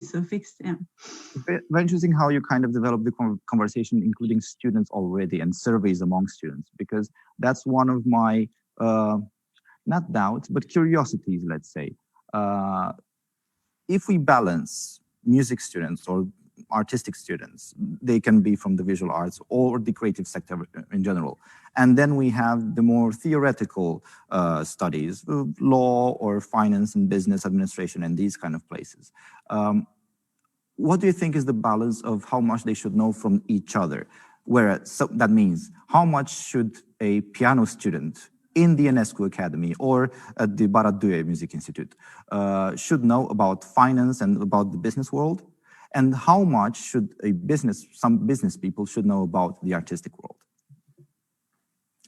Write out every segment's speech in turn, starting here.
so fixed. Yeah. Very interesting how you kind of develop the conversation, including students already and surveys among students, because that's one of my not doubts but curiosities. Let's say, if we balance music students or artistic students, they can be from the visual arts or the creative sector in general. And then we have the more theoretical studies, law or finance and business administration and these kind of places. What do you think is the balance of how much they should know from each other? So that means how much should a piano student in the Enescu Academy or at the Baradue Music Institute should know about finance and about the business world? And how much should some business people should know about the artistic world?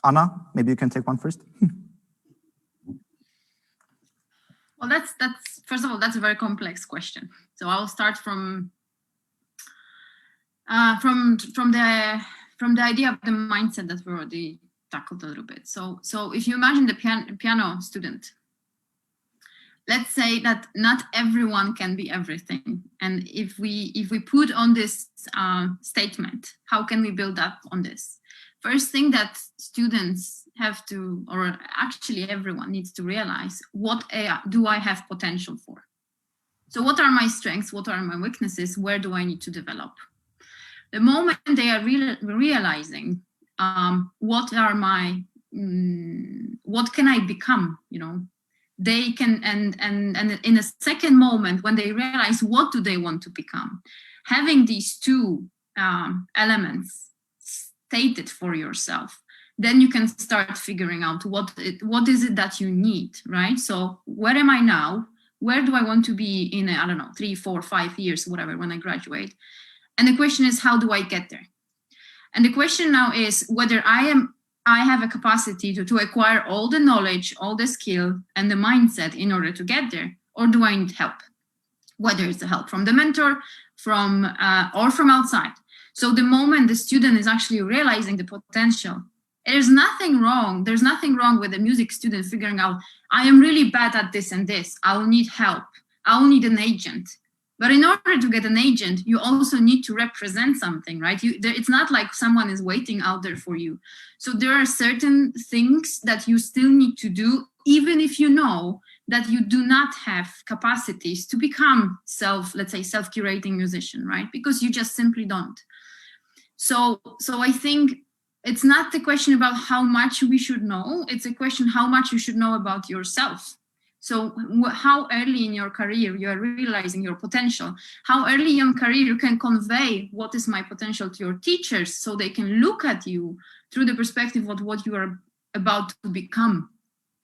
Anna, maybe you can take one first. Well, that's first of all, that's a very complex question. So I'll start from the idea of the mindset that we already tackled a little bit. So if you imagine the piano student, let's say that not everyone can be everything. And if we put on this statement, how can we build up on this? First thing that students have to, or actually everyone needs to realize, what do I have potential for? So what are my strengths? What are my weaknesses? Where do I need to develop? The moment they are realizing what are my, what can I become, they can, and in a second moment, when they realize what do they want to become, having these two elements stated for yourself, then you can start figuring out what is it that you need, right? So where am I now? Where do I want to be in, I don't know, 3, 4, 5 years, whatever, when I graduate? And the question is, how do I get there? And the question now is whether I have a capacity to acquire all the knowledge, all the skill and the mindset in order to get there, or do I need help? Whether it's the help from the mentor, or from outside. So the moment the student is actually realizing the potential, there's nothing wrong. There's nothing wrong with a music student figuring out, I am really bad at this and this. I'll need help. I'll need an agent. But in order to get an agent, you also need to represent something, right? It's not like someone is waiting out there for you. So there are certain things that you still need to do, even if you know that you do not have capacities to become let's say self-curating musician, right? Because you just simply don't. So I think it's not the question about how much we should know. It's a question how much you should know about yourself. So how early in your career you are realizing your potential, how early in your career you can convey what is my potential to your teachers so they can look at you through the perspective of what you are about to become.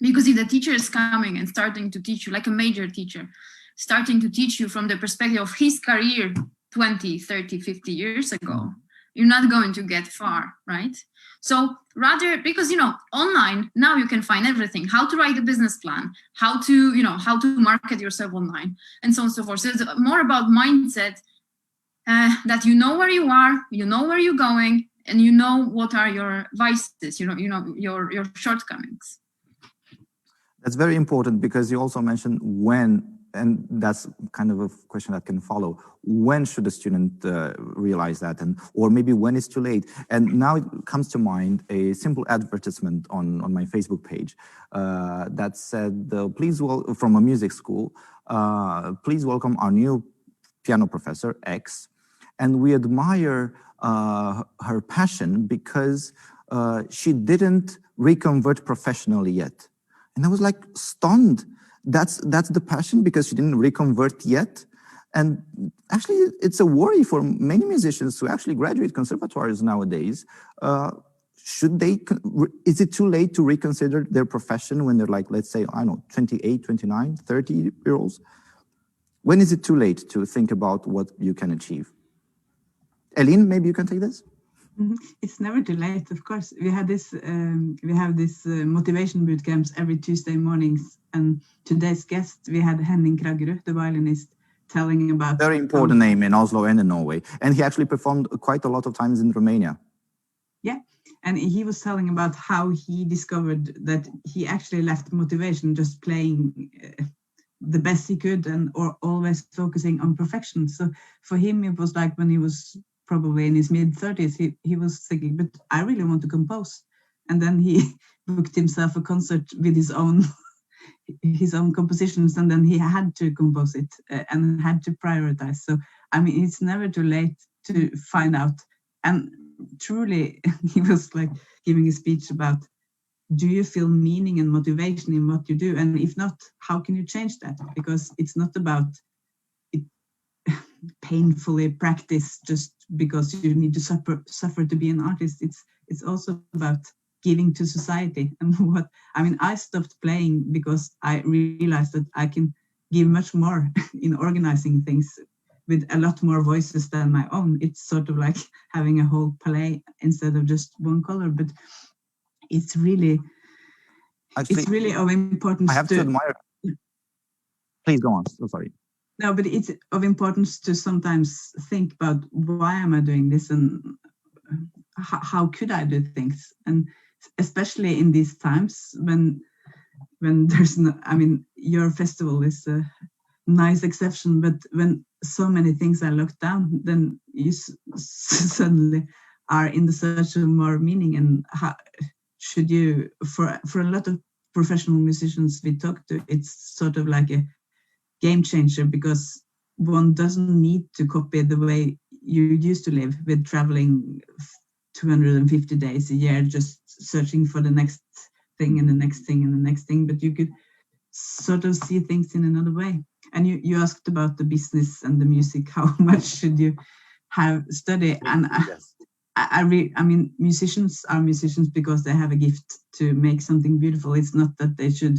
Because if the teacher is coming and starting to teach you, like a major teacher, starting to teach you from the perspective of his career 20, 30, 50 years ago, you're not going to get far, right? So rather, because, online, now you can find everything, how to write a business plan, how to market yourself online, and so on and so forth. So it's more about mindset, that you know where you are, you know where you're going, and you know what are your vices, your shortcomings. That's very important, because you also mentioned when, and that's kind of a question that can follow. When should a student realize that, or maybe when it's too late? And now it comes to mind a simple advertisement on my Facebook page that said, from a music school, please welcome our new piano professor, X, and we admire her passion because she didn't reconvert professionally yet. And I was like stunned. That's the passion, because she didn't reconvert yet. And actually, it's a worry for many musicians who actually graduate conservatories nowadays. Is it too late to reconsider their profession when they're like, let's say, I don't know, 28, 29, 30-year-olds? When is it too late to think about what you can achieve? ELINE, maybe you can take this? It's never too late, of course. We have this motivation boot camps every Tuesday mornings, and today's guest, we had Henning Kragerud, the violinist, telling about... Very important name in Oslo and in Norway. And he actually performed quite a lot of times in Romania. Yeah, and he was telling about how he discovered that he actually left motivation just playing the best he could, and or always focusing on perfection. So for him, it was like when he was probably in his mid-30s, he was thinking, but I really want to compose. And then he booked himself a concert with his own compositions, and then he had to compose it and had to prioritize. So I mean, it's never too late to find out. And truly, he was like giving a speech about, do you feel meaning and motivation in what you do? And if not, how can you change that? Because it's not about it painfully practice just because you need to suffer to be an artist. It's also about giving to society. And I stopped playing because I realized that I can give much more in organizing things with a lot more voices than my own. It's sort of like having a whole palette instead of just one color, but it's really of importance. I have to admire. Please go on. So sorry. No, but it's of importance to sometimes think about, why am I doing this, and how could I do things? And especially in these times when there's no, I mean, your festival is a nice exception, but when so many things are locked down, then you suddenly are in the search of more meaning. And how should you, for a lot of professional musicians we talk to, it's sort of like a game changer, because one doesn't need to copy the way you used to live with traveling 250 days a year, just searching for the next thing and the next thing and the next thing, but you could sort of see things in another way. And you asked about the business and the music, how much should you have study? And yes. I mean, musicians are musicians because they have a gift to make something beautiful. It's not that they should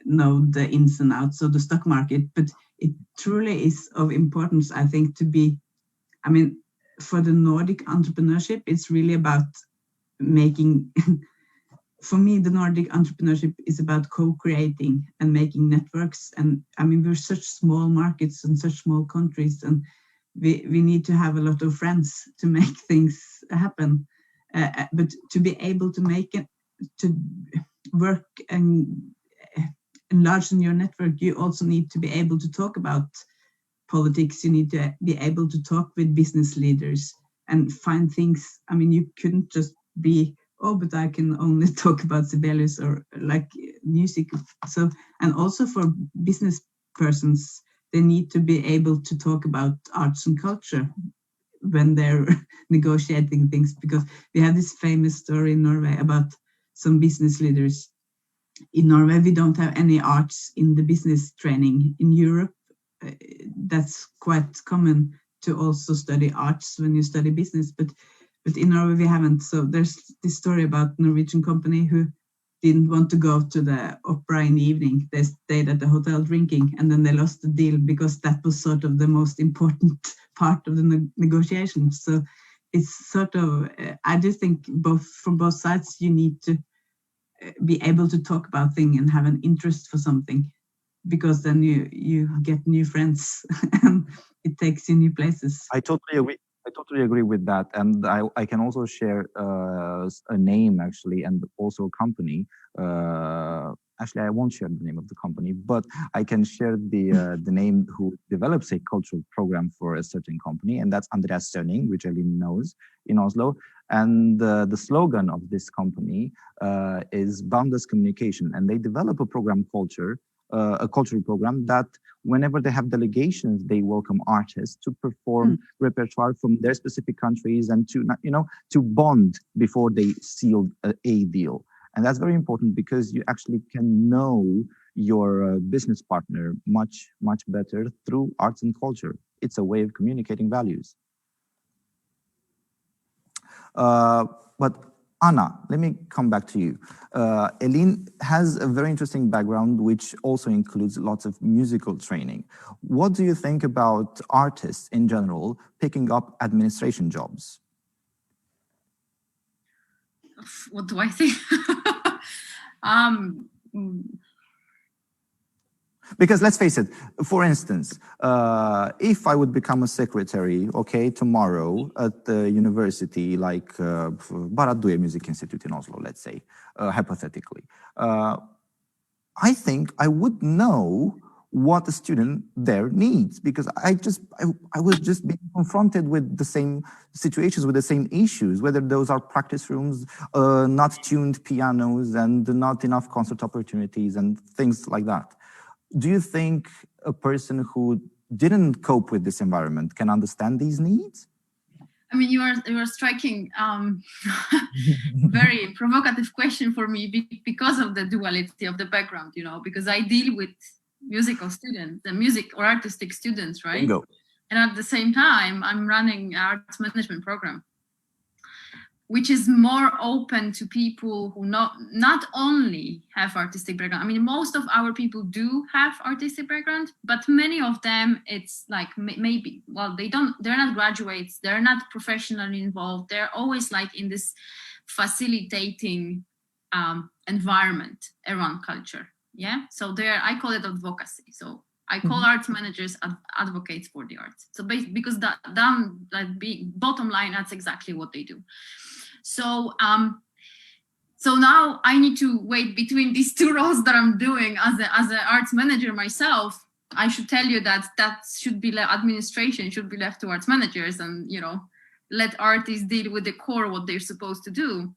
know the ins and outs of the stock market, but it truly is of importance, I think, to be, I mean, for the Nordic entrepreneurship, it's really about making, for me, the Nordic entrepreneurship is about co-creating and making networks. And I mean, we're such small markets and such small countries, and we need to have a lot of friends to make things happen. But to be able to make it, to work and enlarge your network, you also need to be able to talk about politics. You need to be able to talk with business leaders and find things. I mean, you couldn't just be, oh, but I can only talk about Sibelius or like music. So, and also for business persons, they need to be able to talk about arts and culture when they're negotiating things, because we have this famous story in Norway about some business leaders. In Norway, we don't have any arts in the business training. In Europe, that's quite common to also study arts when you study business, but in Norway we haven't. So there's this story about Norwegian company who didn't want to go to the opera in the evening. They stayed at the hotel drinking, and then they lost the deal because that was sort of the most important part of the negotiation. So it's sort of, I do think from both sides, you need to be able to talk about things and have an interest for something, because then you get new friends and it takes you new places. I totally agree. I totally agree with that, and I can also share a name actually, and also a company. Actually, I won't share the name of the company, but I can share the name who develops a cultural program for a certain company, and that's Andreas Sønning, which ELINE knows, in Oslo. And the slogan of this company is boundless communication, and they develop a program culture. A cultural program that whenever they have delegations, they welcome artists to perform repertoire from their specific countries, and to bond before they seal a deal. And that's very important, because you actually can know your business partner much, much better through arts and culture. It's a way of communicating values. But Anna, let me come back to you. ELINE has a very interesting background, which also includes lots of musical training. What do you think about artists in general picking up administration jobs? What do I think? Because let's face it, for instance, if I would become a secretary, okay, tomorrow at the university, like Barad Due Music Institute in Oslo, let's say, hypothetically, I think I would know what the student there needs, because I was just being confronted with the same situations, with the same issues, whether those are practice rooms, not tuned pianos, and not enough concert opportunities and things like that. Do you think a person who didn't cope with this environment can understand these needs? I mean, you are striking very provocative question for me because of the duality of the background, you know, because I deal with musical students, the music or artistic students, right? Bingo. And at the same time, I'm running an arts management program, which is more open to people who not only have artistic background. I mean, most of our people do have artistic background, but many of them, it's like maybe, well, they're not graduates, they're not professionally involved. They're always like in this facilitating environment around culture. Yeah, so I call it advocacy. So I call arts managers advocates for the arts. So because bottom line, that's exactly what they do. So so now I need to wait between these two roles that I'm doing as an arts manager myself. I should tell you that should be administration should be left to arts managers, and you know, let artists deal with the core what they're supposed to do.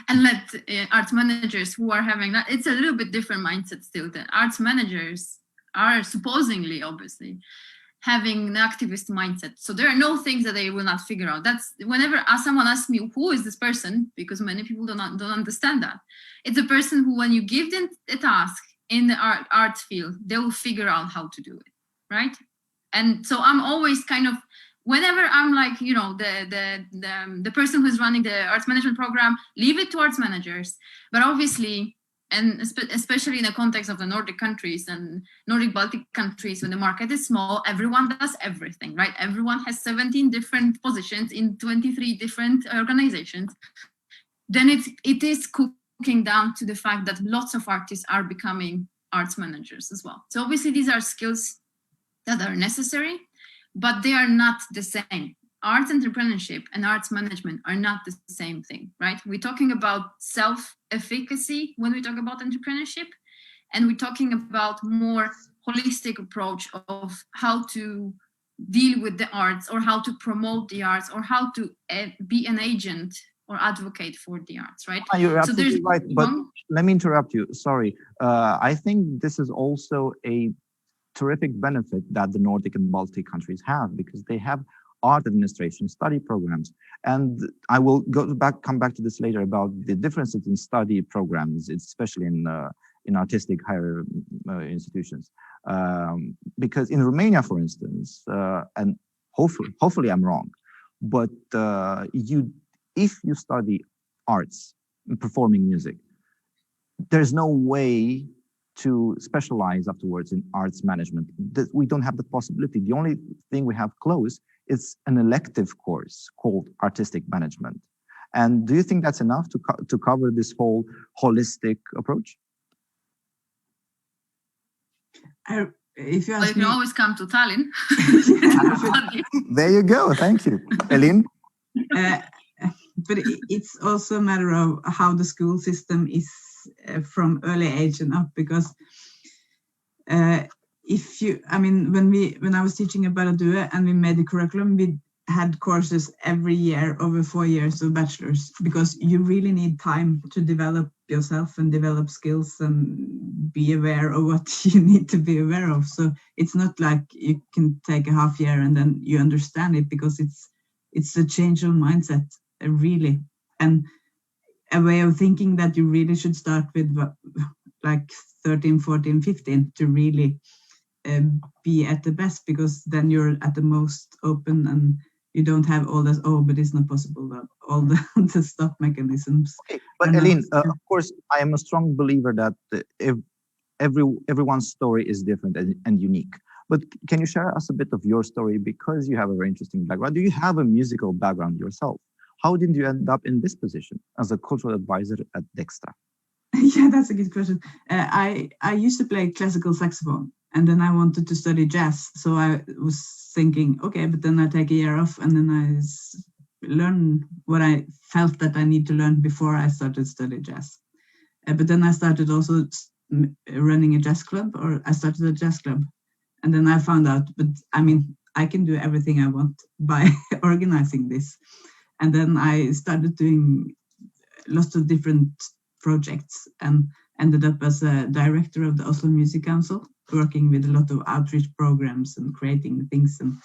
And let arts managers who are having that, it's a little bit different mindset still. The arts managers are supposedly, obviously, having an activist mindset. So there are no things that they will not figure out. That's whenever someone asks me, who is this person? Because many people don't understand that. It's a person who, when you give them a task in the art field, they will figure out how to do it, right? And so I'm always kind of, whenever I'm like, you know, the person who's running the arts management program, leave it to arts managers. But obviously, and especially in the context of the Nordic countries and Nordic Baltic countries, when the market is small, everyone does everything, right? Everyone has 17 different positions in 23 different organizations. Then it is cooking down to the fact that lots of artists are becoming arts managers as well. So obviously these are skills that are necessary, but they are not the same. Arts entrepreneurship and arts management are not the same thing, right? We're talking about self-efficacy when we talk about entrepreneurship, and we're talking about more holistic approach of how to deal with the arts, or how to promote the arts, or how to be an agent or advocate for the arts, right? You're absolutely right, but let me interrupt you. Sorry. I think this is also a terrific benefit that the Nordic and Baltic countries have, because they have art administration study programs. And I will come back to this later about the differences in study programs, especially in artistic higher institutions. Because in Romania, for instance, and hopefully I'm wrong, but if you study arts, performing music, there's no way to specialize afterwards in arts management. We don't have the possibility. The only thing we have close is an elective course called artistic management. And do you think that's enough to cover this whole holistic approach? If you well, ask you me, can always come to Tallinn. There you go. Thank you, ELINE. But it's also a matter of how the school system is from early age and up, because when I was teaching at Baltic and we made the curriculum, we had courses every year over 4 years of bachelor's, because you really need time to develop yourself and develop skills and be aware of what you need to be aware of. So it's not like you can take a half year and then you understand it, because it's a change of mindset, really, and a way of thinking that you really should start with like 13, 14, 15 to really be at the best, because then you're at the most open and you don't have all this, but it's not possible, all the stop mechanisms. Okay, but ELINE, of course, I am a strong believer that everyone's story is different and unique. But can you share us a bit of your story, because you have a very interesting background? Do you have a musical background yourself? How did you end up in this position as a cultural advisor at Dextra? Yeah, that's a good question. I used to play classical saxophone, and then I wanted to study jazz. So I was thinking, okay, but then I take a year off, and then I learn what I felt that I need to learn before I started studying jazz. But then I started also running a jazz club, or I started a jazz club. And then I found out, but I mean, I can do everything I want by organizing this. And then I started doing lots of different projects and ended up as a director of the Oslo Music Council, working with a lot of outreach programs and creating things. And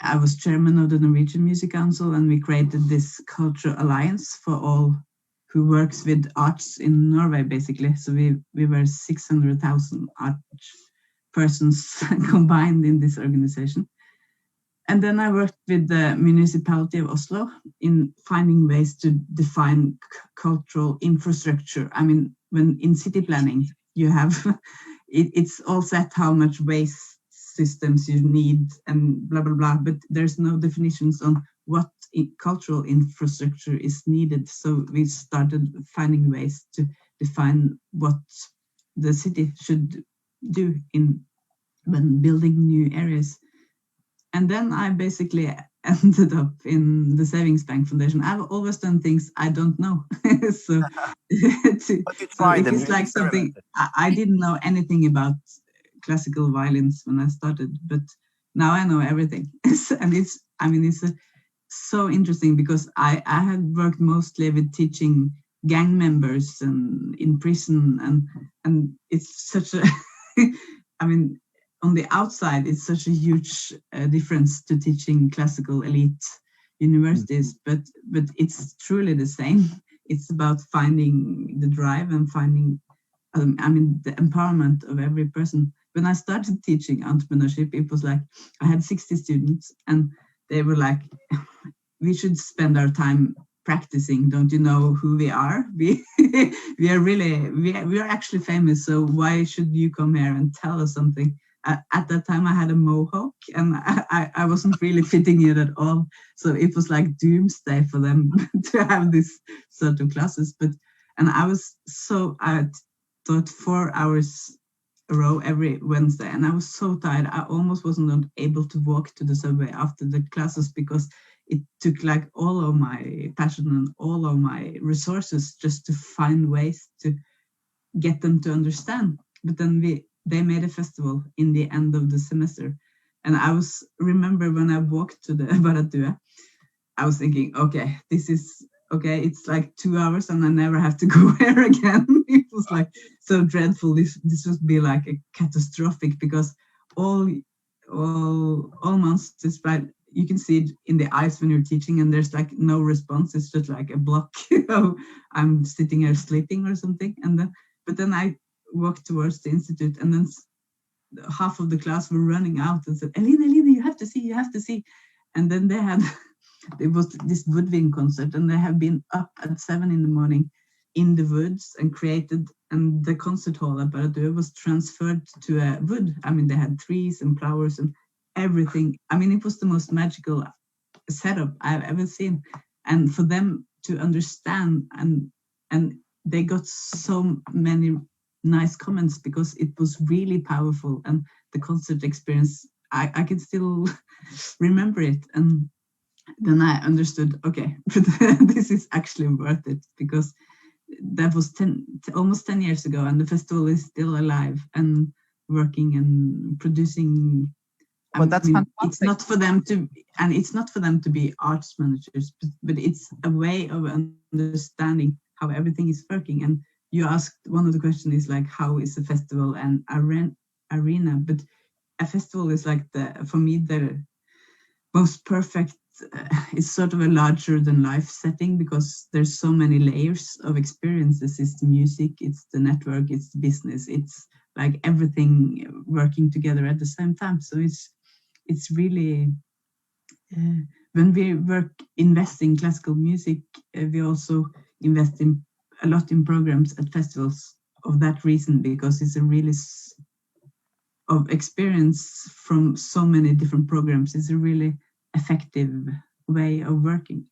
I was chairman of the Norwegian Music Council, and we created this cultural alliance for all who works with arts in Norway, basically. So we were 600,000 art persons combined in this organization. And then I worked with the municipality of Oslo in finding ways to define cultural infrastructure. I mean, when in city planning, you have, it's all set how much waste systems you need and blah, blah, blah, but there's no definitions on what cultural infrastructure is needed. So we started finding ways to define what the city should do when building new areas. And then I basically ended up in the Savings Bank Foundation. I've always done things I don't know. So, it's like something, I didn't know anything about classical violins when I started, but now I know everything. And it's so interesting because I have worked mostly with teaching gang members and in prison, and it's such a, on the outside, it's such a huge difference to teaching classical elite universities, but it's truly the same. It's about finding the drive and finding, the empowerment of every person. When I started teaching entrepreneurship, it was like, I had 60 students and they were like, we should spend our time practicing. Don't you know who we are? We are actually famous. So why should you come here and tell us something? At that time, I had a mohawk and I wasn't really fitting it at all. So it was like doomsday for them to have this sort of classes. And I taught 4 hours a row every Wednesday, and I was so tired. I almost wasn't able to walk to the subway after the classes because it took like all of my passion and all of my resources just to find ways to get them to understand. But then they made a festival in the end of the semester. And remember when I walked to the Baratua, I was thinking, okay, this is, okay, it's like 2 hours and I never have to go there again. It was like so dreadful. This would be like a catastrophic because all months, despite, you can see it in the eyes when you're teaching and there's like no response. It's just like a block. I'm sitting here sleeping or something. But then I walked towards the institute and then half of the class were running out and said, Eline, you have to see. And then it was this woodwind concert and they have been up at 7 a.m. in the woods and created, and the concert hall at Baratua was transferred to a wood. They had trees and flowers and everything. It was the most magical setup I've ever seen. And for them to understand and they got so many nice comments because it was really powerful, and the concert experience, I can still remember it. And then I understood, okay, but this is actually worth it because that was almost 10 years ago, and the festival is still alive and working and producing. But that's fantastic. It's not for them to be arts managers, but it's a way of understanding how everything is working. And you asked, one of the questions is like, how is a festival an arena? But a festival is like for me, the most perfect, it's sort of a larger than life setting because there's so many layers of experiences. It's the music, it's the network, it's the business, it's like everything working together at the same time. So it's really, when we invest in classical music, we also invest a lot in programs at festivals of that reason, because it's a really of experience from so many different programs. It's a really effective way of working.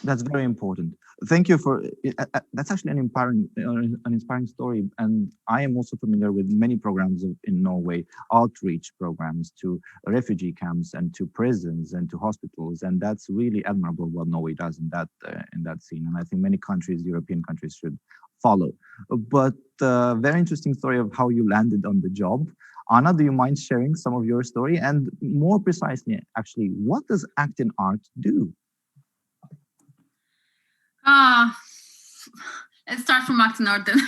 That's very important. Thank you for that's actually an inspiring story. And I am also familiar with many programs in Norway, outreach programs to refugee camps and to prisons and to hospitals, and that's really admirable what Norway does in that scene. And I think many countries, European countries, should follow. But very interesting story of how you landed on the job. Anna, do you mind sharing some of your story? And more precisely, actually, what does acting art do? Let's start from acting art then.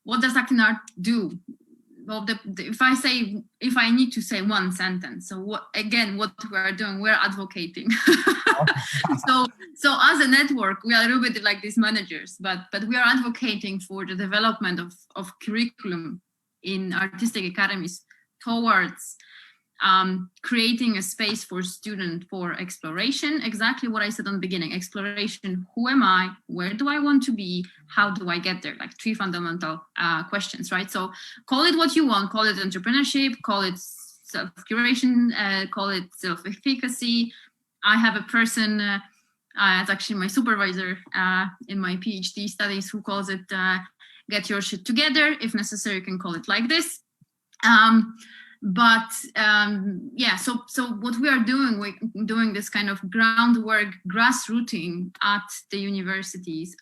What does acting art do? Well, if I need to say one sentence, so what we are doing, we're advocating. so as a network, we are a little bit like these managers, but we are advocating for the development of curriculum in artistic academies towards creating a space for student for exploration. Exactly what I said on the beginning, exploration. Who am I? Where do I want to be? How do I get there? Like 3 fundamental questions, right? So call it what you want, call it entrepreneurship, call it self-curation, call it self-efficacy. I have a person, it's actually my supervisor in my PhD studies, who calls it get your shit together. If necessary, you can call it like this. So what we are doing, we're doing this kind of groundwork, grassrooting at the universities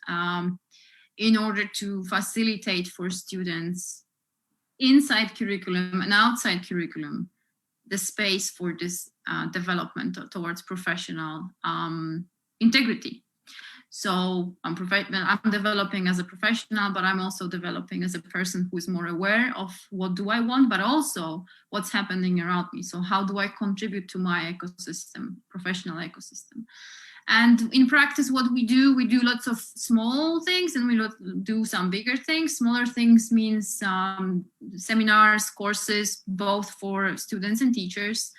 in order to facilitate for students inside curriculum and outside curriculum the space for this development towards professional integrity. So I'm developing as a professional, but I'm also developing as a person who is more aware of what do I want, but also what's happening around me. So how do I contribute to my ecosystem, professional ecosystem? And in practice, what we do lots of small things, and we do some bigger things. Smaller things means seminars, courses, both for students and teachers.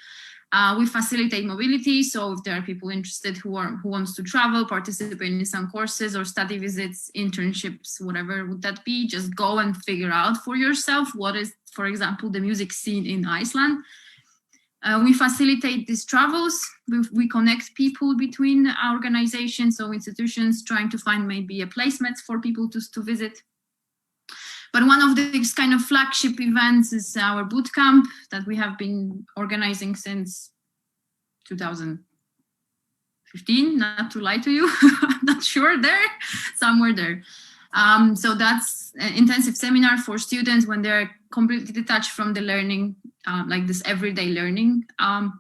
We facilitate mobility, so if there are people interested who wants to travel, participate in some courses or study visits, internships, whatever would that be, just go and figure out for yourself what is, for example, the music scene in Iceland. We facilitate these travels. We connect people between organizations or institutions, trying to find maybe a placement for people to visit. But one of these kind of flagship events is our bootcamp that we have been organizing since 2015, not to lie to you, I'm not sure, somewhere there. So that's an intensive seminar for students when they're completely detached from the learning, like this everyday learning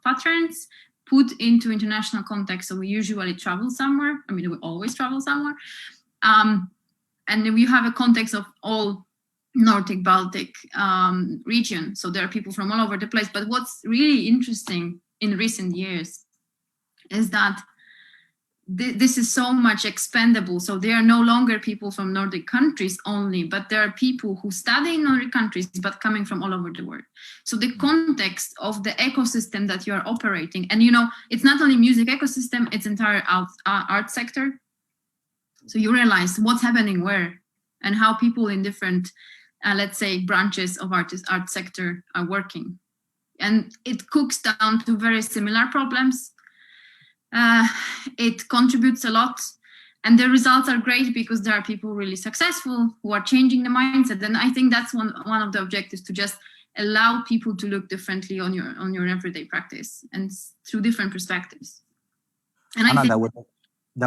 patterns, put into international context. So we usually travel somewhere. I mean, we always travel somewhere. And then we have a context of all Nordic Baltic region. So there are people from all over the place. But what's really interesting in recent years is that this is so much expandable. So there are no longer people from Nordic countries only, but there are people who study in Nordic countries, but coming from all over the world. So the context of the ecosystem that you're operating, and it's not only music ecosystem, it's entire art sector. So you realize what's happening where and how people in different let's say branches of art sector are working, and it cooks down to very similar problems. It contributes a lot, and the results are great because there are people really successful who are changing the mindset. And I think that's one of the objectives, to just allow people to look differently on your everyday practice and through different perspectives. And Anna, I think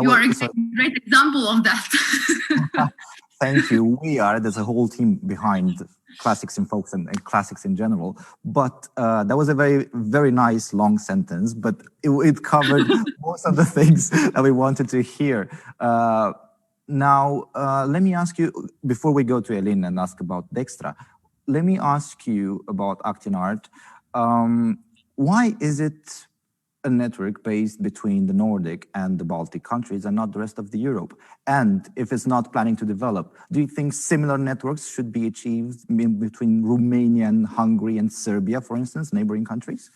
you are a great example of that. Thank you. There's a whole team behind Classix in Folks and Classix in general. But that was a very, very nice long sentence, but it covered most of the things that we wanted to hear. Now, let me ask you, before we go to ELINE and ask about Dextra, let me ask you about acting art. Why is it a network based between the Nordic and the Baltic countries and not the rest of the Europe? And if it's not planning to develop, do you think similar networks should be achieved between Romania and Hungary and Serbia, for instance, neighboring countries?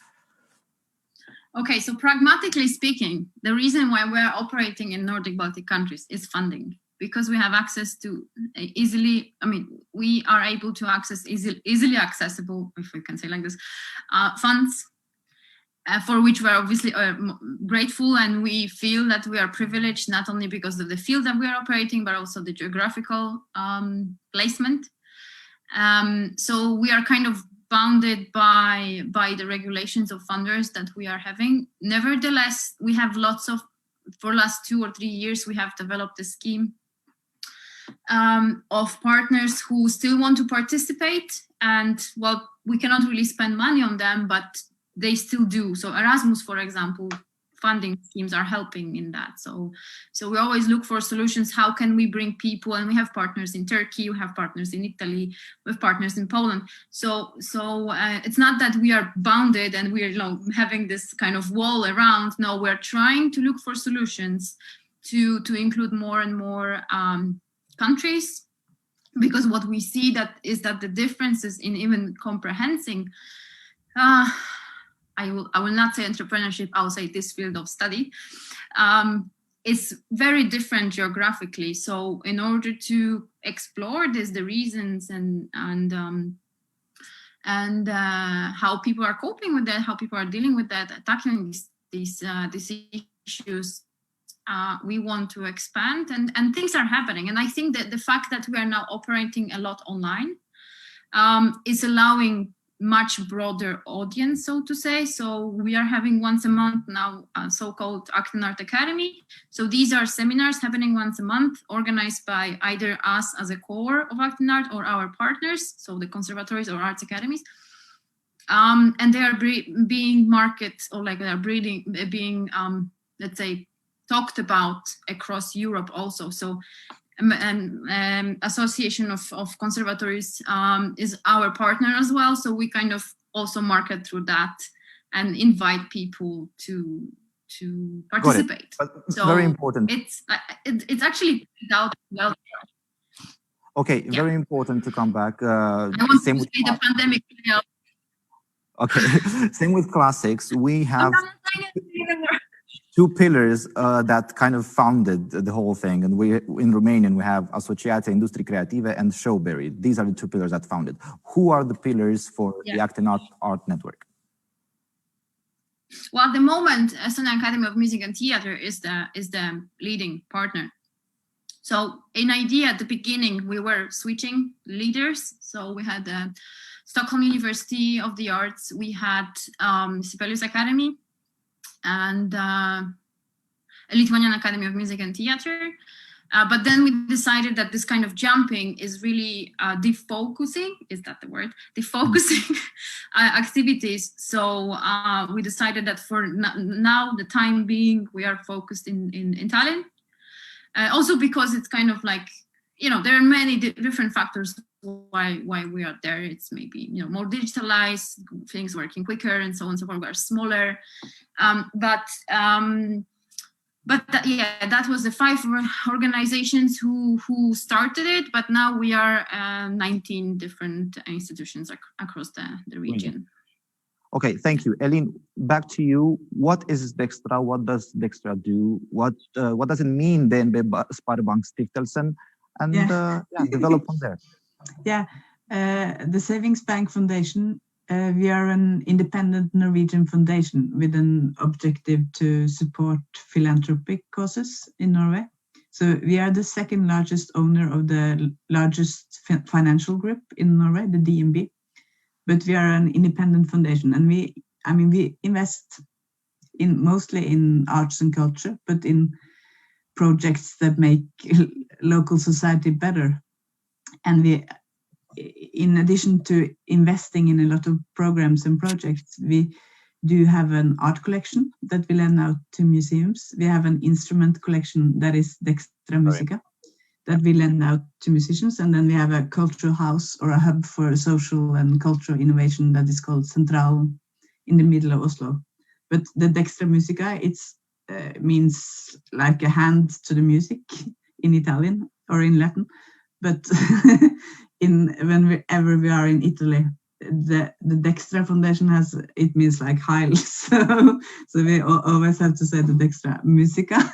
Okay, so pragmatically speaking, the reason why we're operating in Nordic Baltic countries is funding, because we have access to we are able to access easily accessible, if we can say like this, funds, for which we're obviously grateful, and we feel that we are privileged not only because of the field that we are operating, but also the geographical placement. So we are kind of bounded by the regulations of funders that we are having. Nevertheless, we have lots of for last 2 or 3 years, we have developed a scheme of partners who still want to participate, and well, we cannot really spend money on them, but they still do. So Erasmus, for example, funding schemes are helping in that. So we always look for solutions. How can we bring people? And we have partners in Turkey, we have partners in Italy, we have partners in Poland. So it's not that we are bounded and we're having this kind of wall around. No, we're trying to look for solutions to include more and more countries, because what we see is that the differences in even comprehending, I will not say entrepreneurship, I will say this field of study, is very different geographically. So in order to explore the reasons and how people are coping with that, how people are dealing with that, tackling these issues, we want to expand, and things are happening. And I think that the fact that we are now operating a lot online is allowing much broader audience, so to say. So we are having once a month now a so-called Act and Art Academy. So these are seminars happening once a month, organized by either us as a core of Act and Art or our partners, so the conservatories or arts academies. And they are being marketed, or like they are being let's say, talked about across Europe also. So Association of Conservatories is our partner as well. So we kind of also market through that and invite people to participate. So very important. It's actually without well. Okay, yeah. Very important to come back. I want to say the pandemic. Okay, same with Classix. We have two pillars that kind of founded the whole thing, and we in Romanian we have Asociația Industrii Creative and Showberry. These are the two pillars that founded. Who are the pillars for the Act and Art Network? Well, at the moment, Estonian Academy of Music and Theatre is the leading partner. So in idea at the beginning, we were switching leaders. So we had Stockholm University of the Arts, we had Sibelius Academy, and Lithuanian Academy of Music and Theatre. But then we decided that this kind of jumping is really defocusing, is that the word? Defocusing activities. So we decided that for now, the time being, we are focused in Tallinn. Also because it's kind of like, there are many different factors why we are there. It's maybe, more digitalized, things working quicker and so on and so forth. We are smaller. That was the 5 organizations who started it, but now we are 19 different institutions across the region. Okay, thank you. Eline, back to you. What is Dextra? What does Dextra do? What does it mean, DNB Sparebankstiftelsen? And develop from there. Yeah, the Savings Bank Foundation, we are an independent Norwegian foundation with an objective to support philanthropic causes in Norway. So we are the second largest owner of the largest financial group in Norway, the DNB. But we are an independent foundation, and we invest mostly in arts and culture, but in projects that make local society better. And we, in addition to investing in a lot of programs and projects, we do have an art collection that we lend out to museums. We have an instrument collection that is Dextra Musica that we lend out to musicians. And then we have a cultural house or a hub for social and cultural innovation that is called Central in the middle of Oslo. But the Dextra Musica, it's means like a hand to the music in Italian or in Latin. But whenever we are in Italy, the Dextra Foundation it means like heil. So we always have to say the Dextra Musica.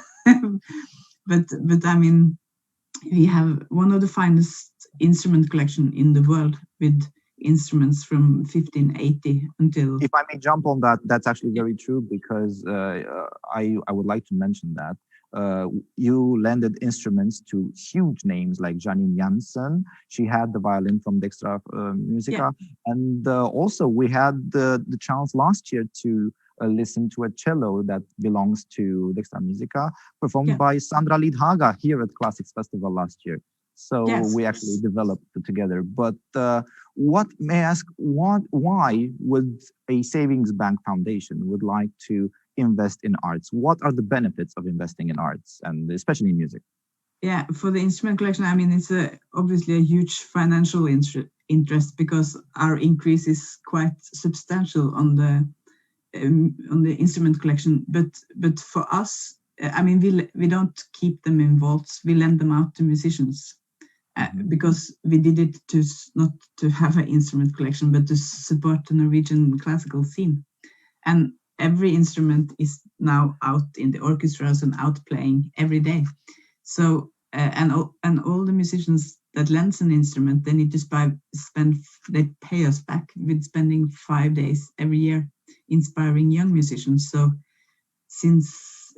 but we have one of the finest instrument collection in the world with instruments from 1580 until... If I may jump on that, that's actually very true, because I would like to mention that you lended instruments to huge names like Janine Jansen. She had the violin from Dextra Musica. And also we had the chance last year to listen to a cello that belongs to Dextra Musica, performed Yeah. by Sandra Lidhaga here at Classix Festival last year. So Yes. we actually developed it together. But what may I ask, why would a savings bank foundation would like to invest in arts? What are the benefits of investing in arts, and especially in music? Yeah, for the instrument collection, I mean, it's obviously a huge financial interest because our increase is quite substantial on the instrument collection. But for us, I mean, we don't keep them in vaults. We lend them out to musicians because we did it not to have an instrument collection, but to support the Norwegian classical scene. And every instrument is now out in the orchestras and out playing every day. So and all the musicians that lends an instrument, they need to they pay us back with spending 5 days every year inspiring young musicians. So since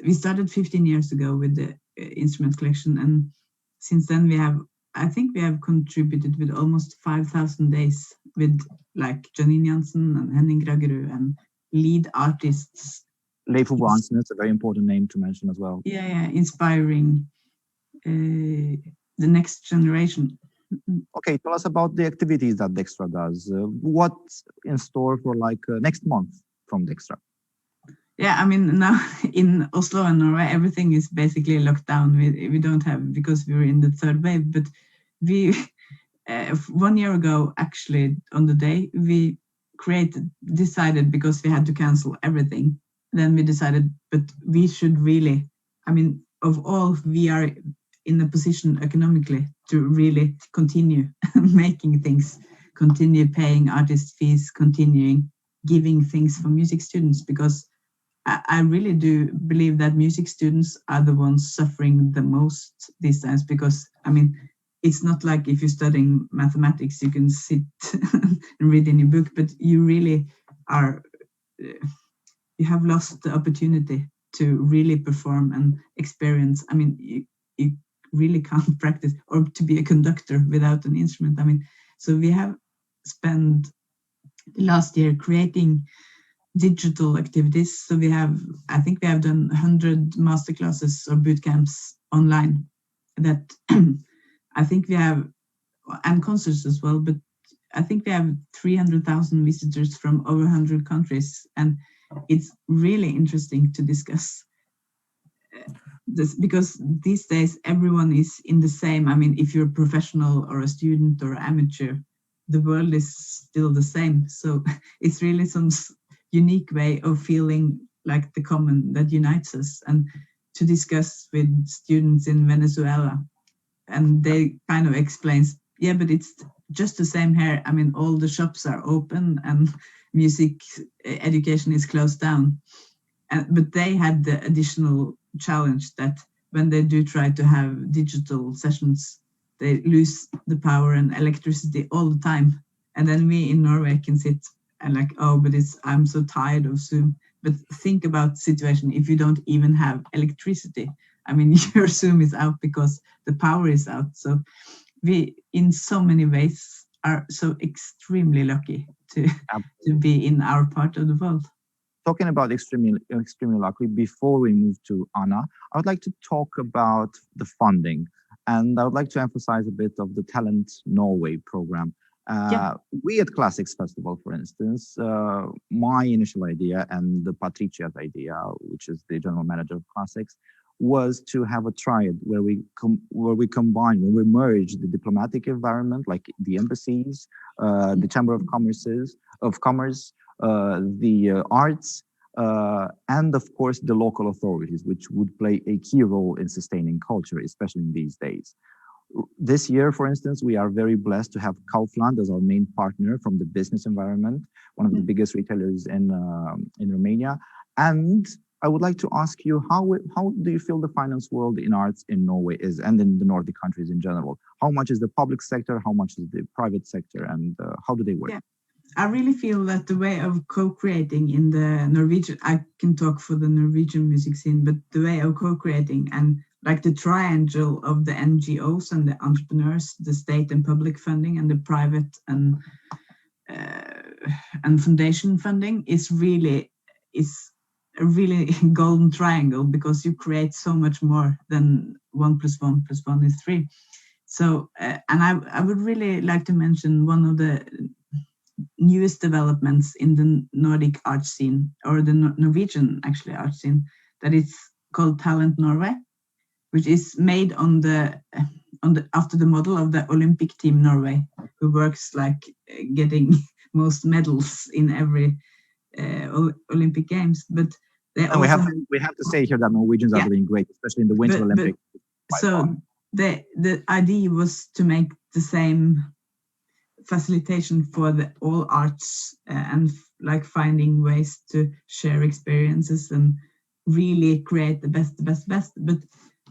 we started 15 years ago with the instrument collection, and since then I think we have contributed with almost 5,000 days with like Janine Jansen and Henning Gragerud and lead artists. Leif Ove Hansen is a very important name to mention as well. Yeah, inspiring the next generation. Okay, tell us about the activities that Dextra does. What's in store for next month from Dextra? Yeah, I mean, now in Oslo and Norway, everything is basically locked down. We don't have, because we were in the third wave, but we 1 year ago, actually, on the day, we decided, because we had to cancel everything, then we decided, but we should really, I mean, of all, we are in a position economically to really continue making things, continue paying artist fees, continuing giving things for music students, because I really do believe that music students are the ones suffering the most these days, because, I mean, it's not like if you're studying mathematics, you can sit and read in your book, but you really are, you have lost the opportunity to really perform and experience. I mean, you really can't practice or to be a conductor without an instrument. I mean, so we have spent last year creating digital activities. So I think we have done 100 masterclasses or boot camps online that I think we have, and concerts as well, but I think we have 300,000 visitors from over 100 countries. And it's really interesting to discuss this, because these days everyone is in the same, I mean, if you're a professional or a student or amateur, the world is still the same. So it's really some unique way of feeling like the common that unites us, and to discuss with students in Venezuela, and they kind of explains, yeah, but it's just the same here. I mean, all the shops are open and music education is closed down, but they had the additional challenge that when they do try to have digital sessions, they lose the power and electricity all the time. And then we in Norway can sit and like, oh, but I'm so tired of Zoom. But think about the situation if you don't even have electricity. I mean, your Zoom is out because the power is out. So we, in so many ways, are so extremely lucky to be in our part of the world. Talking about extremely lucky, before we move to Anna, I would like to talk about the funding. And I would like to emphasize a bit of the Talent Norway program. We at Classix Festival, for instance, my initial idea and the Patricia's idea, which is the general manager of Classix, was to have a triad where we merge the diplomatic environment, like the embassies, the Chamber of Commerce, the arts, and of course the local authorities, which would play a key role in sustaining culture, especially in these days. This year, for instance, we are very blessed to have Kaufland as our main partner from the business environment, one of the biggest retailers in Romania. And I would like to ask you, how do you feel the finance world in arts in Norway is, and in the Nordic countries in general? How much is the public sector? How much is the private sector? And how do they work? Yeah. I really feel that the way of co-creating in the Norwegian, I can talk for the Norwegian music scene, but the way of co-creating and like the triangle of the NGOs and the entrepreneurs, the state and public funding, and the private and foundation funding is really is a really golden triangle, because you create so much more than 1 + 1 + 1 is 3. So, and I would really like to mention one of the newest developments in the Nordic art scene, or the Norwegian actually art scene, that is called Talent Norway, which is made after the model of the Olympic team Norway, who works like getting most medals in every Olympic Games. But they and we have to say here that Norwegians are doing great, especially in the Winter Olympics. So the idea was to make the same facilitation for all arts, and like finding ways to share experiences and really create the best. But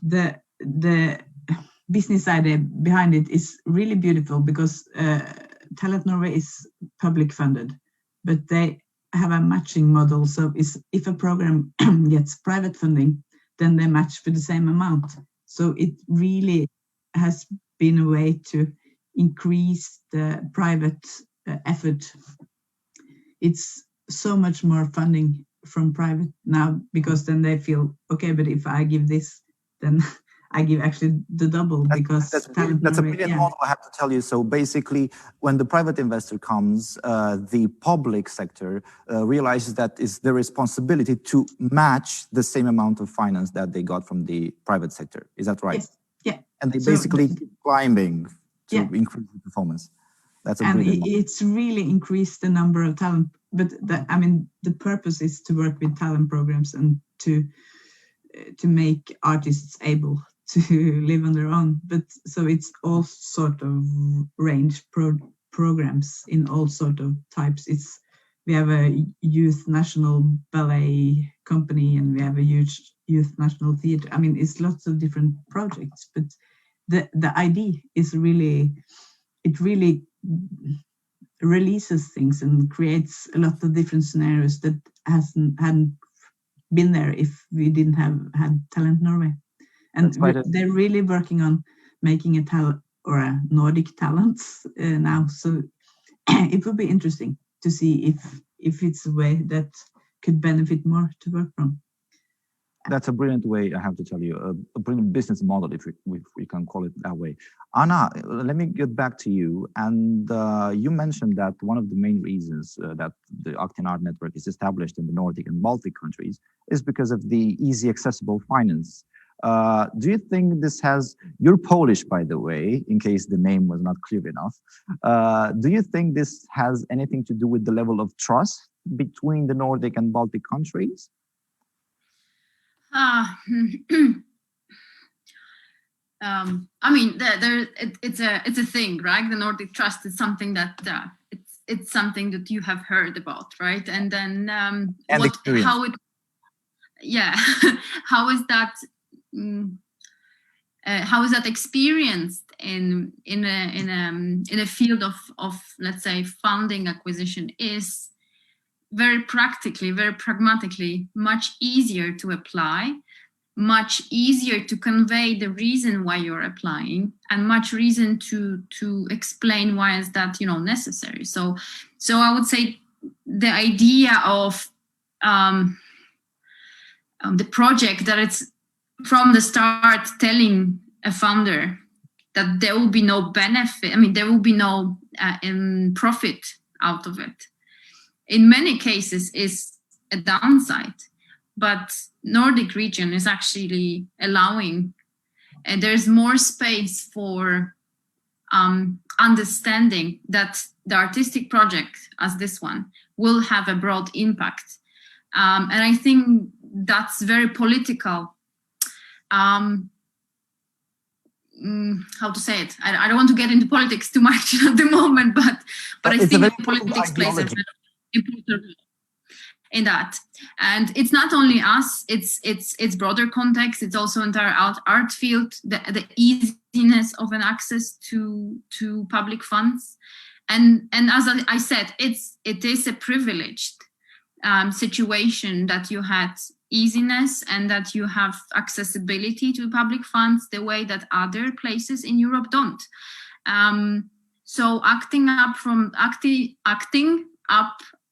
the business idea behind it is really beautiful, because Talent Norway is public funded, but they have a matching model. So if a program gets private funding, then they match for the same amount. So it really has been a way to increase the private effort. It's so much more funding from private now, because then they feel, okay, but if I give this, then I give actually the double, because that's a brilliant model, I have to tell you. So basically, when the private investor comes, the public sector realizes that it's their responsibility to match the same amount of finance that they got from the private sector. Is that right? Yes. Yeah. And they basically keep climbing to increase the performance. That's a brilliant model. It's really increased the number of talent. But the purpose is to work with talent programs and to make artists able to live on their own. But so it's all sort of range programs in all sort of types. We have a youth national ballet company, and we have a huge youth national theatre. It's lots of different projects, but the idea is really releases things and creates a lot of different scenarios that hadn't been there if we didn't had Talent Norway. And they're really working on making a talent or a Nordic talents now. So it would be interesting to see if it's a way that could benefit more to work from. That's a brilliant way, I have to tell you, a brilliant business model, if we can call it that way. Anna, let me get back to you. And you mentioned that one of the main reasons that the Acting Art Network is established in the Nordic and Baltic countries is because of the easy accessible finance. Do you think this has, you're Polish, by the way, in case the name was not clear enough. Do you think this has anything to do with the level of trust between the Nordic and Baltic countries? It's a thing, right? The Nordic trust is something that it's something that you have heard about, right? And then how is that? How is that experienced in a field of let's say funding acquisition is very practically, very pragmatically much easier to apply, much easier to convey the reason why you're applying, and much reason to explain why is that necessary. So I would say the idea of the project that it's from the start telling a founder that there will be no benefit, there will be no profit out of it, in many cases is a downside. But Nordic region is actually allowing, and there's more space for understanding that the artistic project as this one will have a broad impact. And I think that's very political. How to say it? I don't want to get into politics too much at the moment, but I think politics plays a very important role in that. And it's not only us; it's broader context. It's also entire art field. The easiness of an access to public funds, and as I said, it is a privileged situation that you had easiness and that you have accessibility to public funds the way that other places in Europe don't. So acting up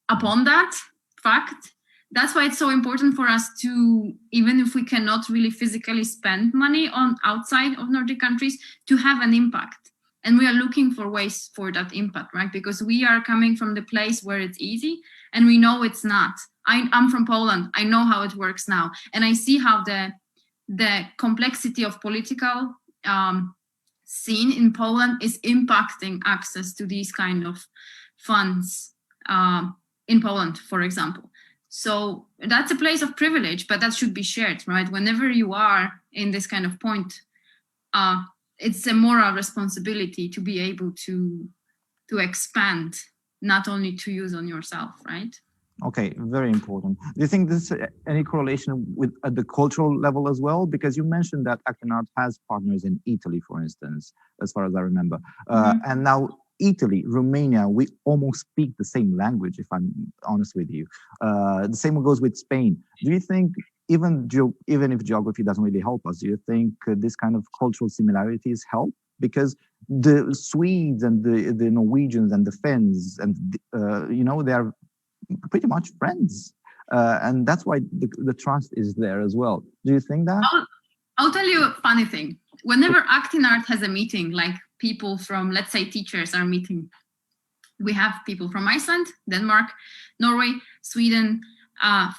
upon that fact that's why it's so important for us to, even if we cannot really physically spend money on outside of Nordic countries, to have an impact. And we are looking for ways for that impact, right? Because we are coming from the place where it's easy, and we know it's not. I'm from Poland. I know how it works now, and I see how the complexity of political scene in Poland is impacting access to these kind of funds in Poland, for example. So that's a place of privilege, but that should be shared, right? Whenever you are in this kind of point, it's a moral responsibility to be able to expand, not only to use on yourself, right? Okay, very important. Do you think there's any correlation with at the cultural level as well? Because you mentioned that Acting Art has partners in Italy, for instance, as far as I remember. And now Italy, Romania, we almost speak the same language, if I'm honest with you. The same goes with Spain. Do you think, even if geography doesn't really help us, do you think this kind of cultural similarities help? Because the Swedes and the Norwegians and the Finns and you know, they are pretty much friends, and that's why the trust is there as well. Do you think that? I'll tell you a funny thing. Whenever Acting Art has a meeting, like people from, let's say, teachers are meeting, we have people from Iceland, Denmark, Norway, Sweden,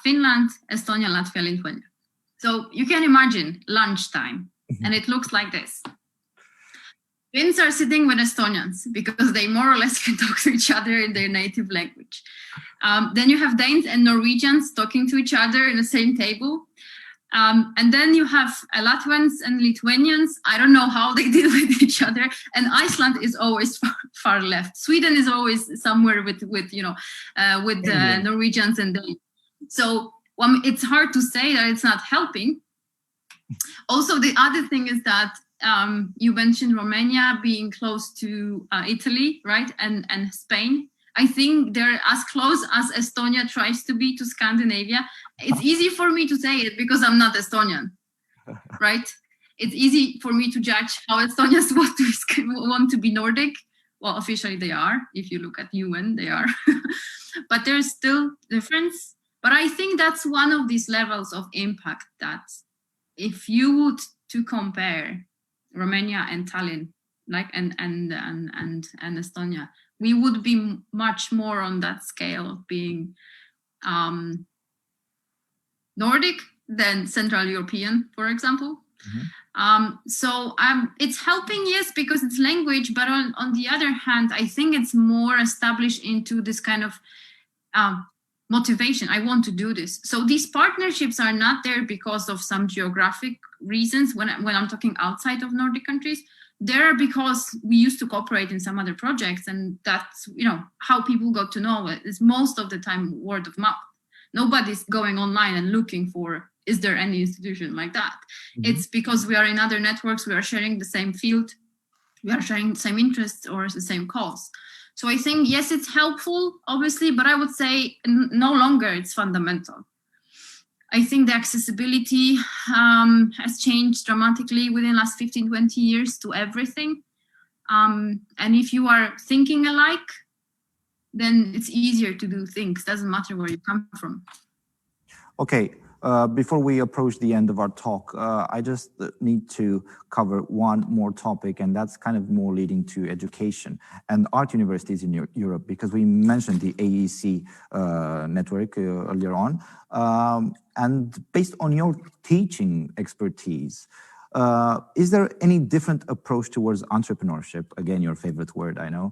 Finland, Estonia, Latvia, Lithuania. So you can imagine lunchtime, and it looks like this. Finns are sitting with Estonians because they more or less can talk to each other in their native language. Then you have Danes and Norwegians talking to each other in the same table. And then you have Latvians and Lithuanians. I don't know how they deal with each other. And Iceland is always far left. Sweden is always somewhere with the Norwegians and Danes. So it's hard to say that it's not helping. Also, the other thing is that you mentioned Romania being close to Italy, right? And Spain. I think they're as close as Estonia tries to be to Scandinavia. It's easy for me to say it because I'm not Estonian, right? It's easy for me to judge how Estonians want to be Nordic. Well, officially they are. If you look at UN, they are. But there's still difference. But I think that's one of these levels of impact that if you would to compare Romania and Tallinn, like and Estonia, we would be much more on that scale of being Nordic than Central European, for example. So it's helping, yes, because it's language, but on the other hand, I think it's more established into this kind of motivation. I want to do this. So these partnerships are not there because of some geographic reasons. When I'm talking outside of Nordic countries, they're because we used to cooperate in some other projects, and that's, you know, how people got to know it. It's most of the time word of mouth. Nobody's going online and looking for, is there any institution like that? It's because we are in other networks, we are sharing the same field, we are sharing the same interests or the same cause. So I think, yes, it's helpful, obviously, but I would say no longer it's fundamental. I think the accessibility has changed dramatically within the last 15, 20 years to everything. And if you are thinking alike, then it's easier to do things. Doesn't matter where you come from. Okay. Before we approach the end of our talk, I just need to cover one more topic, and that's kind of more leading to education and art universities in Europe, because we mentioned the AEC network earlier on. And based on your teaching expertise, is there any different approach towards entrepreneurship? Again, your favorite word, I know.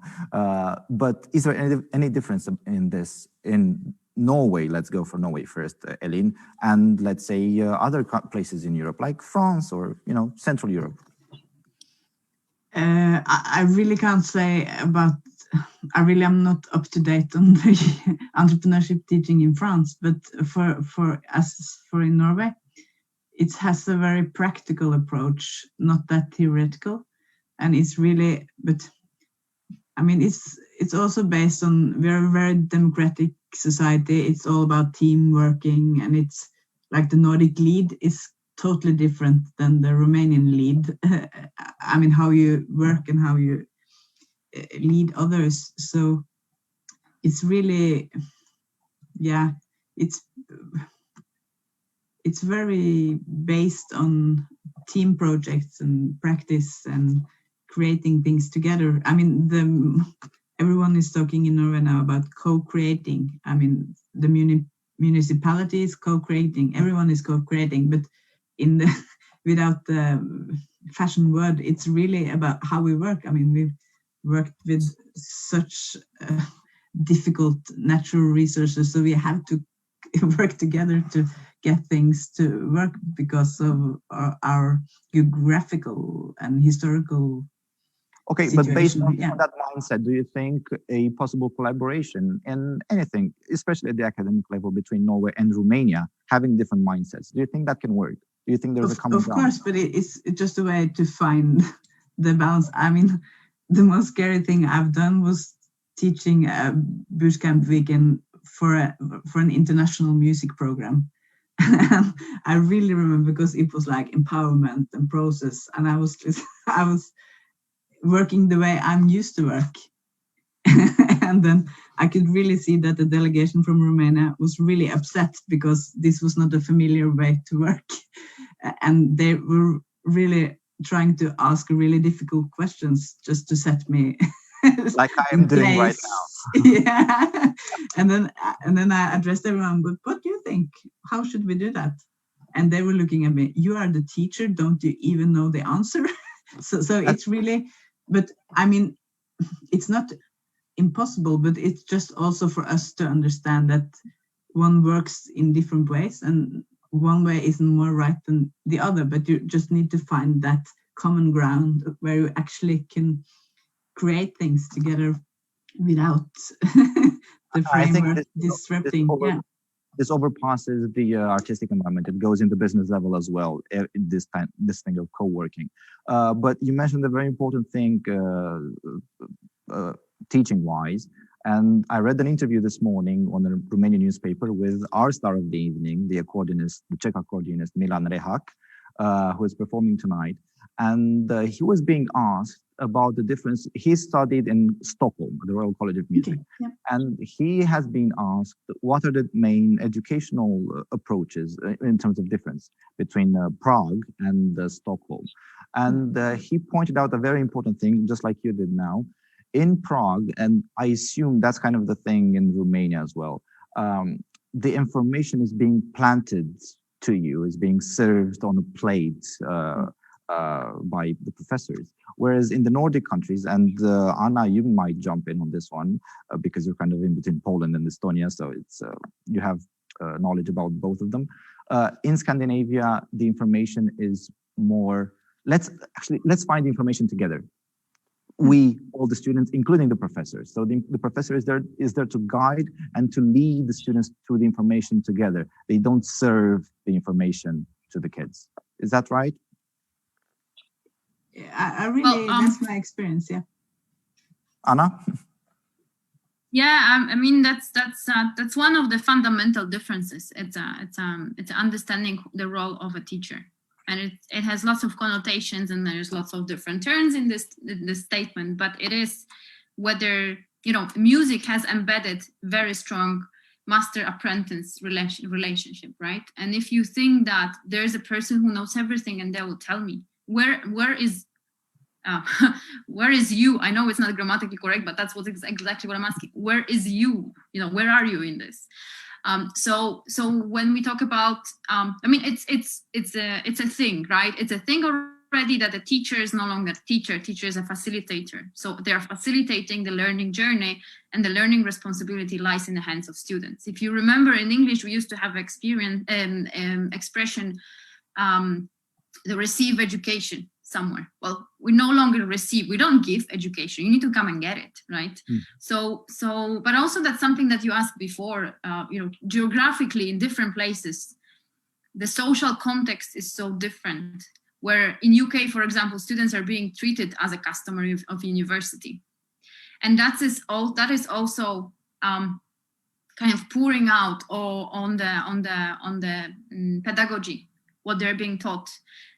But is there any difference in this in Norway? Let's go for Norway first, ELINE, and let's say other places in Europe, like France or, you know, Central Europe. I really can't say about. I really am not up to date on the entrepreneurship teaching in France, but for us in Norway, it has a very practical approach, not that theoretical, and it's really. But I mean, it's also based on very, very democratic society. It's all about team working, and it's like the Nordic lead is totally different than the Romanian lead. I mean, how you work and how you lead others. So it's really, yeah, it's it's very based on team projects and practice and creating things together. I mean, everyone is talking in Norway now about co-creating. I mean, the municipality is co-creating, everyone is co-creating, but in the without the fashion word, it's really about how we work. I mean, we've worked with such difficult natural resources, so we have to work together to get things to work because of our geographical and historical Okay, situation. but based on that mindset, do you think a possible collaboration in anything, especially at the academic level between Norway and Romania, having different mindsets, do you think that can work? Do you think there's a common ground? Of course, but it's just a way to find the balance. I mean, the most scary thing I've done was teaching a boot camp weekend for an international music program. I really remember because it was like empowerment and process, and I was working the way I'm used to work. And then I could really see that the delegation from Romania was really upset because this was not a familiar way to work. And they were really trying to ask really difficult questions just to set me like I am doing right now. Yeah. And then I addressed everyone, but what do you think? How should we do that? And they were looking at me, you are the teacher, don't you even know the answer? So it's really, but I mean, it's not impossible, but it's just also for us to understand that one works in different ways and one way isn't more right than the other, but you just need to find that common ground where you actually can create things together without the framework disrupting. This overpasses the artistic environment. It goes into business level as well. This thing of co-working. But you mentioned a very important thing, teaching-wise. And I read an interview this morning on the Romanian newspaper with our star of the evening, the Czech accordionist Milan Rehak, who is performing tonight. And he was being asked about the difference. He studied in Stockholm, the Royal College of Music. Okay. Yeah. And he has been asked what are the main educational approaches in terms of difference between Prague and Stockholm. And he pointed out a very important thing, just like you did now. In Prague, and I assume that's kind of the thing in Romania as well, the information is being planted to you, is being served on a plate by the professors. Whereas in the Nordic countries, and Anna, you might jump in on this one because you're kind of in between Poland and Estonia, so it's you have knowledge about both of them. In Scandinavia, the information is more, let's find the information together. We, all the students, including the professors. So the professor is there to guide and to lead the students through the information together. They don't serve the information to the kids. Is that right? I really, that's my experience. Yeah. Anna? Yeah, I mean that's one of the fundamental differences. It's understanding the role of a teacher. And it has lots of connotations, and there's lots of different terms in this statement. But it is whether, you know, music has embedded very strong master-apprentice relationship, right? And if you think that there's a person who knows everything and they will tell me where is where is you? I know it's not grammatically correct, but that's exactly what I'm asking. Where is you? You know, where are you in this? So when we talk about, I mean, it's a thing, right? It's a thing already that the teacher is no longer a teacher. Teacher is a facilitator. So they're facilitating the learning journey, and the learning responsibility lies in the hands of students. If you remember, in English, we used to have expression, the receive education somewhere. Well, we no longer receive, we don't give education. You need to come and get it, right? So, but also that's something that you asked before, you know, geographically in different places, the social context is so different, where in UK, for example, students are being treated as a customer of university. And that is also kind of pouring out on the pedagogy, what they're being taught,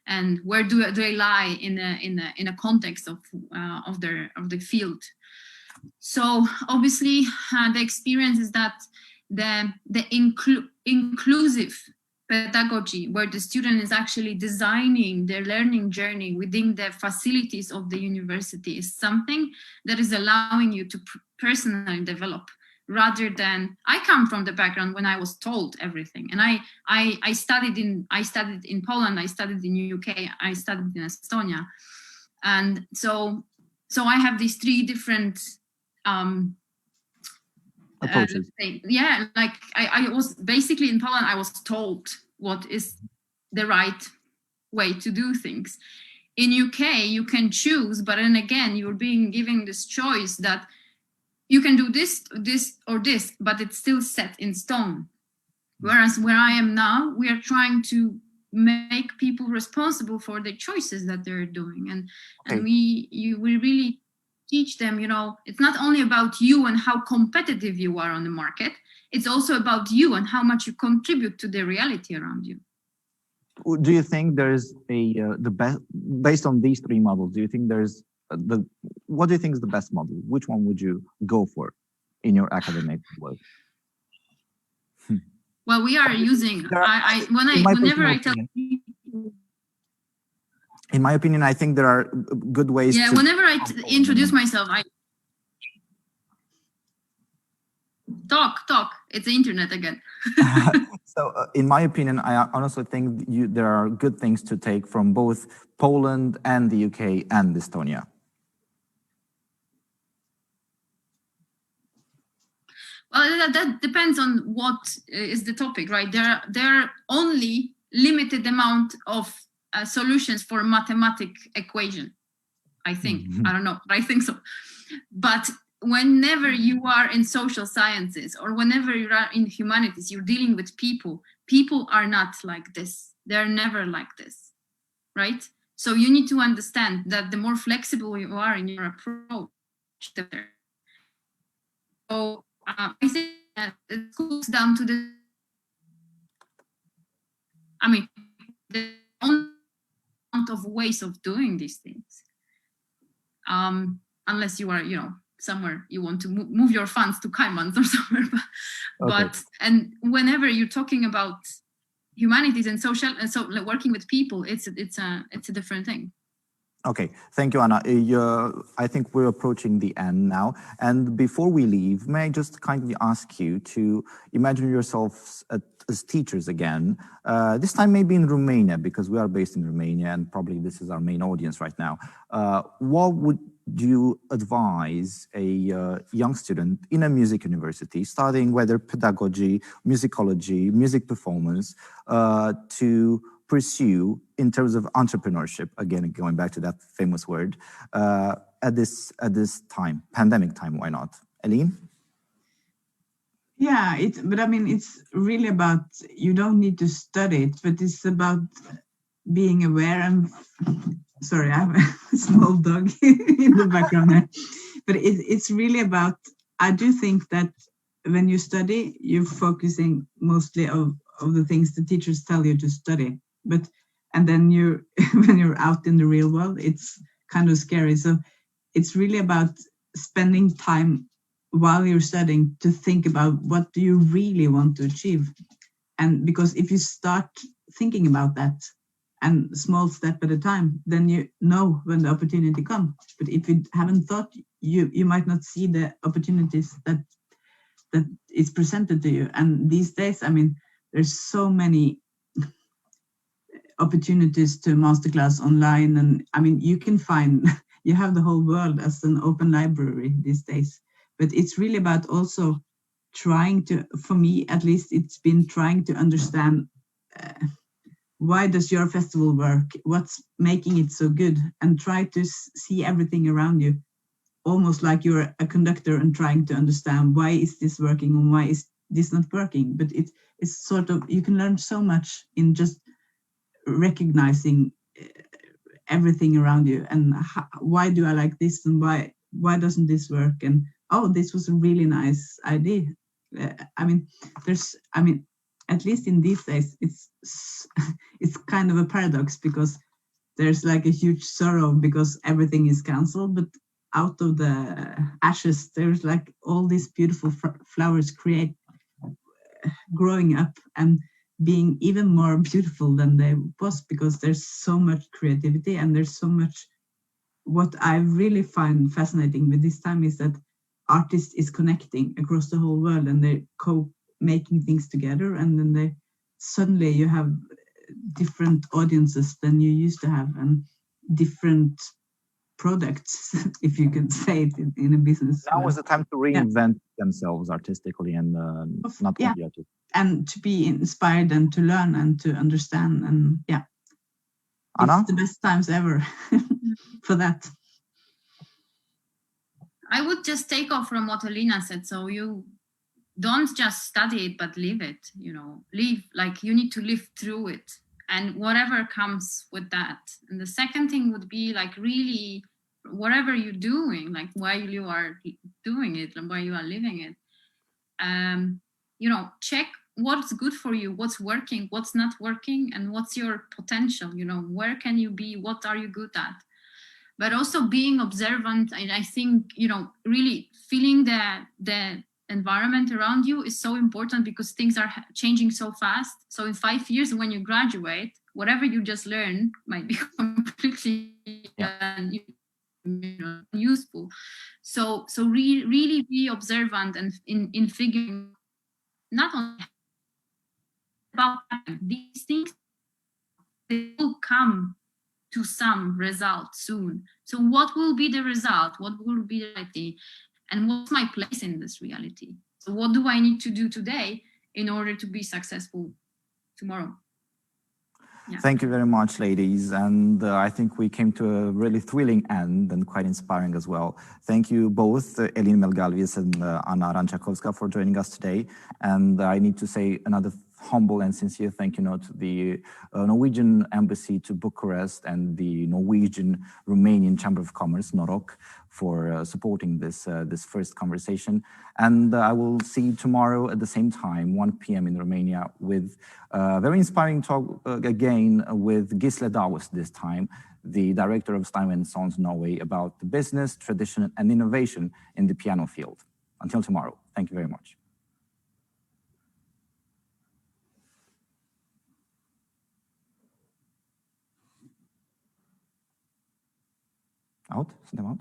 and where do they lie in a context of the field. So obviously the experience is that the inclusive pedagogy, where the student is actually designing their learning journey within the facilities of the university, is something that is allowing you to personally develop, rather than, I come from the background when I was told everything. And I studied in Poland, I studied in UK, I studied in Estonia. And so I have these three different approaches. Yeah, like I was basically in Poland, I was told what is the right way to do things. In UK, you can choose, but then again, you're being given this choice that you can do this, or this, but it's still set in stone. Whereas where I am now, we are trying to make people responsible for the choices that they're doing. And we really teach them, it's not only about you and how competitive you are on the market, it's also about you and how much you contribute to the reality around you. Do you think there's the best, based on these three models, do you think there's what do you think is the best model? Which one would you go for in your academic work? Well, we are using, whenever I tell people, in my opinion, I think there are good ways. Yeah, whenever I introduce myself, I talk. It's the internet again. So, in my opinion, I honestly think there are good things to take from both Poland and the UK and Estonia. Well, that depends on what is the topic, right? There are only limited amount of solutions for a mathematic equation, I think. I don't know, but I think so. But whenever you are in social sciences or whenever you are in humanities, you're dealing with people. People are not like this. They're never like this, right? So you need to understand that the more flexible you are in your approach, the better. So I think that it goes down to the amount of ways of doing these things. Unless you are, somewhere you want to move your funds to Caymans or somewhere. But and whenever you're talking about humanities and social, and so working with people, it's a different thing. Okay, thank you, Anna. I think we're approaching the end now. And before we leave, may I just kindly ask you to imagine yourselves as teachers again, this time maybe in Romania, because we are based in Romania and probably this is our main audience right now. What would you advise a young student in a music university, studying whether pedagogy, musicology, music performance, to pursue in terms of entrepreneurship, again, going back to that famous word, at this time, pandemic time, why not? ELINE? Yeah, but I mean, it's really about, you don't need to study it, but it's about being aware. And sorry, I have a small dog in the background there. But it's really about, I do think that when you study, you're focusing mostly of the things the teachers tell you to study. And then when you're out in the real world, it's kind of scary. So it's really about spending time while you're studying to think about what do you really want to achieve. And because if you start thinking about that and small step at a time, then you know when the opportunity comes. But if you haven't thought, you might not see the opportunities that is presented to you. And these days, I mean, there's so many opportunities to masterclass online, and I mean, you can find, you have the whole world as an open library these days. But it's really about also trying to, for me at least, it's been trying to understand why does your festival work, what's making it so good, and try to see everything around you, almost like you're a conductor and trying to understand why is this working and why is this not working. But it's sort of, you can learn so much in just recognizing everything around you, and why do I like this, and why doesn't this work, and oh, this was a really nice idea. I mean, at least in these days, it's kind of a paradox, because there's like a huge sorrow because everything is cancelled, but out of the ashes there's like all these beautiful flowers growing up, and being even more beautiful than they was, because there's so much creativity and there's so much. What I really find fascinating with this time is that artists is connecting across the whole world, and they're making things together, and then suddenly you have different audiences than you used to have, and different products, if you could say it in a business. Now is the time to reinvent themselves artistically, and not only artistically. And to be inspired and to learn and to understand, and Anna? it's the best times ever for that. I would just take off from what Elina said. So you don't just study it, but live it, live, like you need to live through it and whatever comes with that. And the second thing would be like really whatever you're doing, like why you are doing it and why you are living it. Check what's good for you, what's working, what's not working, and what's your potential, where can you be, what are you good at? But also being observant, and I think, really feeling the environment around you is so important, because things are changing so fast. So in 5 years, when you graduate, whatever you just learned might be completely useful. So really be observant and in figuring not only about these things, they will come to some result soon. So what will be the result? What will be the reality? And what's my place in this reality? So what do I need to do today in order to be successful tomorrow? Yeah. Thank you very much, ladies. And I think we came to a really thrilling end and quite inspiring as well. Thank you both, ELINE MELGALVIS and Anna RANCZAKOWSKA, for joining us today. And I need to say another humble and sincere thank you to the Norwegian Embassy to Bucharest and the Norwegian Romanian Chamber of Commerce, NOROC, for supporting this first conversation. And I will see you tomorrow at the same time, 1 p.m. in Romania, with a very inspiring talk again with Gisle Dawes this time, the director of Steinway & Sons Norway, about the business, tradition, and innovation in the piano field. Until tomorrow, thank you very much. Out? Suntem out?